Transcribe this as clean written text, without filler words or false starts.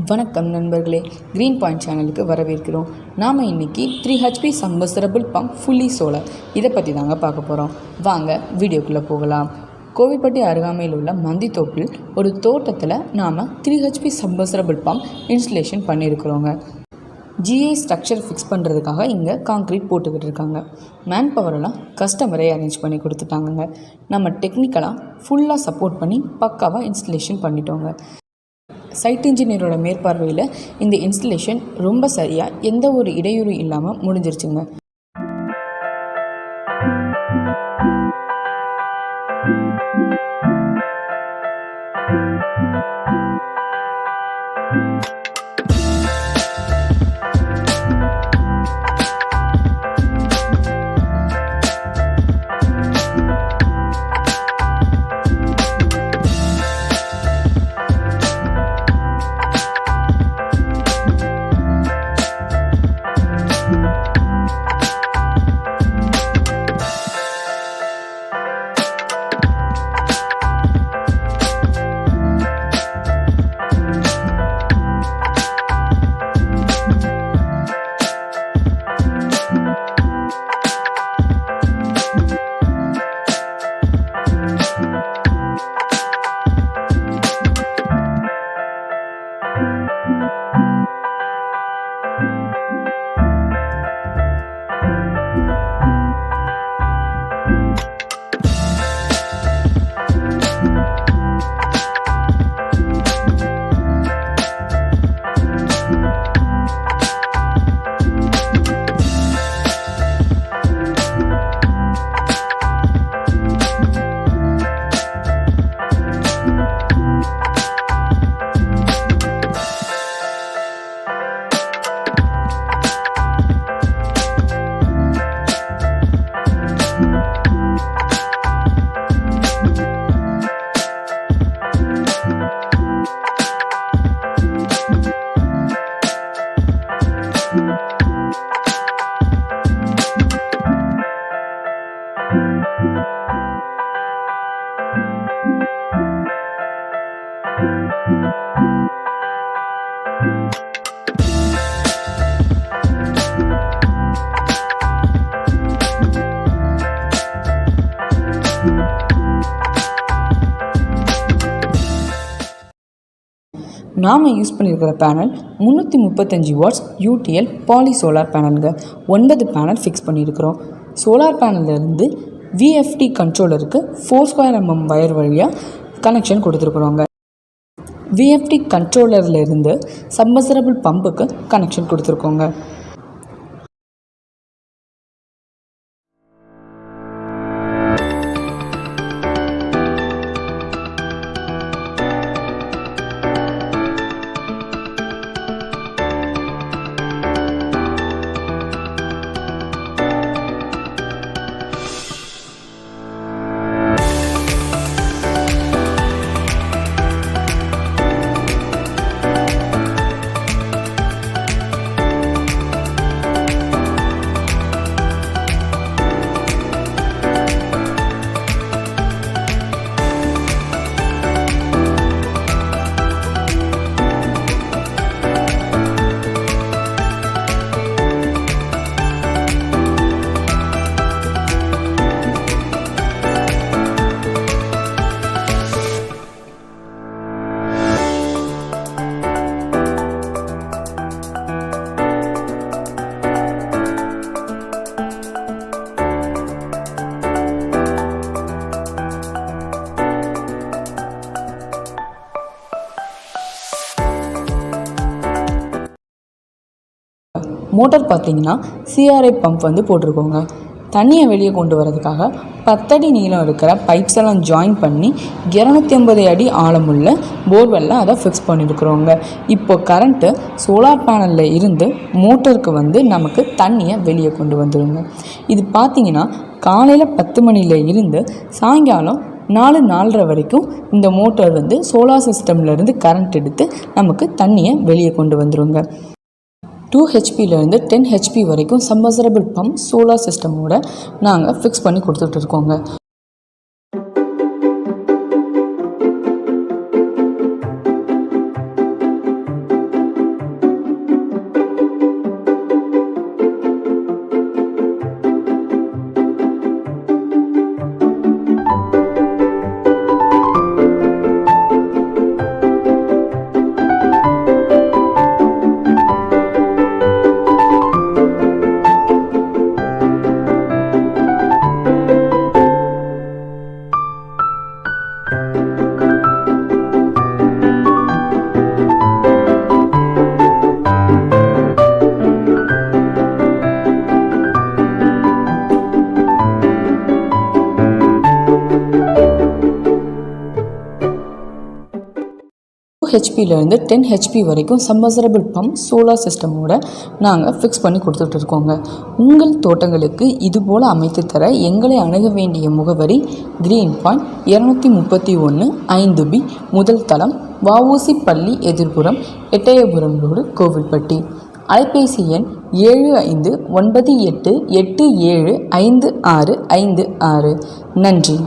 வணக்கம் நண்பர்களே, green point சேனலுக்கு வரவேற்கிறோம். நாம் இன்றைக்கி 3 HP submersible pump fully solar இதை பற்றி தாங்க பார்க்க போகிறோம். வாங்க வீடியோக்குள்ளே போகலாம். கோவில்பட்டி அருகாமையில் உள்ள மந்தித்தோப்பில் ஒரு தோட்டத்தில் நாம் 3 HP சப்மர்சிபிள் பம்ப் இன்ஸ்டலேஷன் பண்ணியிருக்கிறோங்க. ஜிஐ ஸ்ட்ரக்சர் ஃபிக்ஸ் பண்ணுறதுக்காக இங்கே காங்க்ரீட் போட்டுக்கிட்டு இருக்காங்க. மேன் பவரெல்லாம் கஸ்டமரே அரேஞ்ச் பண்ணி கொடுத்துட்டாங்க. நம்ம டெக்னிக்கலாக ஃபுல்லாக சப்போர்ட் பண்ணி பக்காவாக இன்ஸ்டலேஷன் பண்ணிட்டோங்க. சைட் இன்ஜினியரோட மேற்பார்வையில் இந்த இன்ஸ்டலேஷன் ரொம்ப சரியாக எந்த ஒரு இடையூறு இல்லாமல் முடிஞ்சிருச்சுங்க. நாம் யூஸ் பண்ணியிருக்கிற panel 335 watts UTL poly solar பேனலுங்க. 9 பேனல் ஃபிக்ஸ் பண்ணியிருக்கிறோம். சோலார் பேனல்லேருந்து விஎஃப்டி கண்ட்ரோலருக்கு 4² mm வயர் வழியாக கனெக்ஷன் கொடுத்துருக்குறோங்க. விஎஃப்டி கண்ட்ரோலர்லேருந்து சப்மர்சிபிள் பம்புக்கு கனெக்ஷன் கொடுத்துருக்கோங்க. மோட்டார் பார்த்திங்கன்னா சிஆர்ஐ பம்ப் போட்டிருக்கோங்க. தண்ணியை வெளியே கொண்டு வரதுக்காக 10 அடி நீளம் இருக்கிற பைப்ஸ் எல்லாம் ஜாயின் பண்ணி 250 அடி ஆழமுள்ள போர்வெல்ல அதை ஃபிக்ஸ் பண்ணியிருக்கிறோங்க. இப்போ கரண்ட்டு சோலார் பேனலில் இருந்து மோட்டருக்கு நமக்கு தண்ணியை வெளியே கொண்டு வந்துடுங்க. இது பார்த்திங்கன்னா காலையில் 10 மணியில் இருந்து சாயங்காலம் 4-4:30 வரைக்கும் இந்த மோட்டார் சோலார் சிஸ்டம்லேருந்து கரண்ட் எடுத்து நமக்கு தண்ணியை வெளியே கொண்டு வந்துடுங்க. 2 HPலேருந்து 10 HP வரைக்கும் சப்மர்சிபிள் பம்ப் சோலார் சிஸ்டமோட நாங்கள் ஃபிக்ஸ் பண்ணி கொடுத்துட்ருக்கோங்க. ஹெச்பியிலேருந்து 10 ஹெச்பி வரைக்கும் சம்மர்சரபிள் பம்ப் சோலார் சிஸ்டமோட நாங்கள் ஃபிக்ஸ் பண்ணி கொடுத்துட்ருக்கோங்க. உங்கள் தோட்டங்களுக்கு இதுபோல் அமைத்து தர எங்களை அணுக வேண்டிய முகவரி கிரீன் பாயிண்ட் 231 5B முதல் தளம் VOC பள்ளி எதிர்ப்புறம் எட்டயபுரம் ரோடு கோவில்பட்டி. அலைபேசி எண் 7598875656. நன்றி.